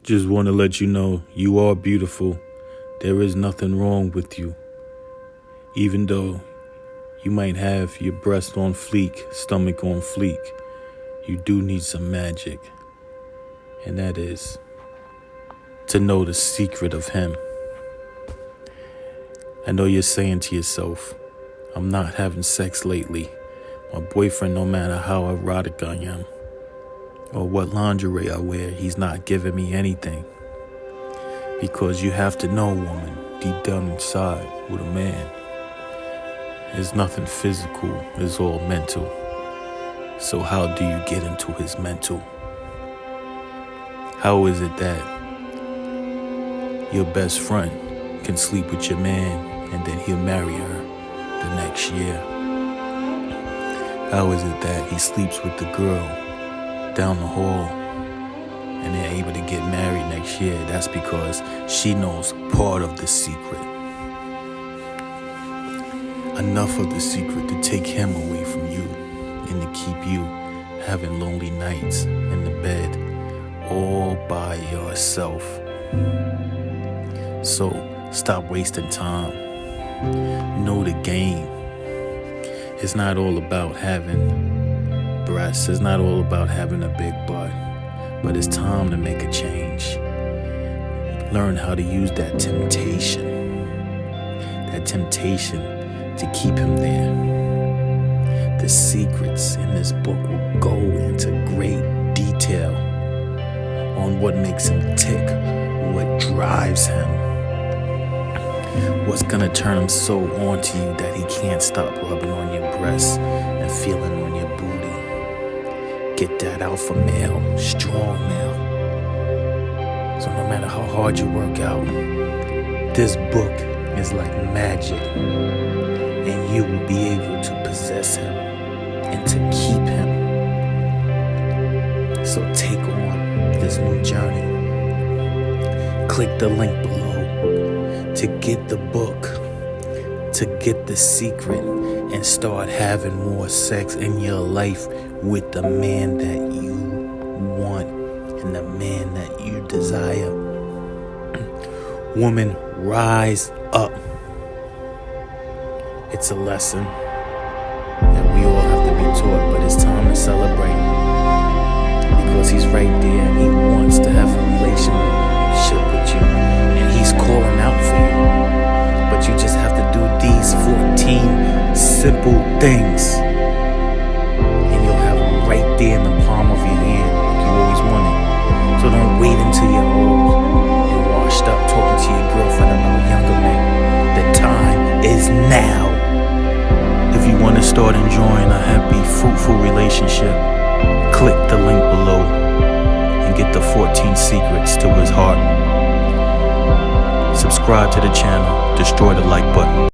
Just want to let you know you are beautiful. There is nothing wrong with you. Even though you might have your breast on fleek, stomach on fleek, you do need some magic. And that is to know the secret of him. I know you're saying to yourself, I'm not having sex lately. My boyfriend, no matter how erotic I am or what lingerie I wear, he's not giving me anything. Because you have to know, woman, deep down inside with a man, there's nothing physical, it's all mental. So how do you get into his mental? How is it that your best friend can sleep with your man and then he'll marry her the next year? How is it that he sleeps with the girl down the hall and they're able to get married next year? That's because she knows part of the secret. Enough of the secret to take him away from you and to keep you having lonely nights in the bed all by yourself. So stop wasting time. Know the game. It's not all about having breasts. It's not all about having a big butt. But it's time to make a change. Learn how to use that temptation. That temptation to keep him there. The secrets in this book will go into great detail on what makes him tick, what drives him, what's gonna turn him so on to you that he can't stop rubbing on your breasts and feeling on your booty. Get that alpha male, strong male. So no matter how hard you work out, this book is like magic, and you will be able to possess him and to keep him. So take on this new journey. Click the link below to get the book, to get the secret, and start having more sex in your life with the man that you want and the man that you desire. Woman, rise up. It's a lesson that we all have to be taught, but it's time to celebrate. Because he's right there and he wants to have a relationship with you. And he's calling out for you. But you just have to do these 14 simple things. And you'll have him right there in the palm of your hand like you always wanted. So don't wait until you're old and washed up talking to your girlfriend about younger men. The time is now. If you want to start enjoying a happy, fruitful relationship, click the link below and get the 14 secrets to his heart. Subscribe to the channel, destroy the like button.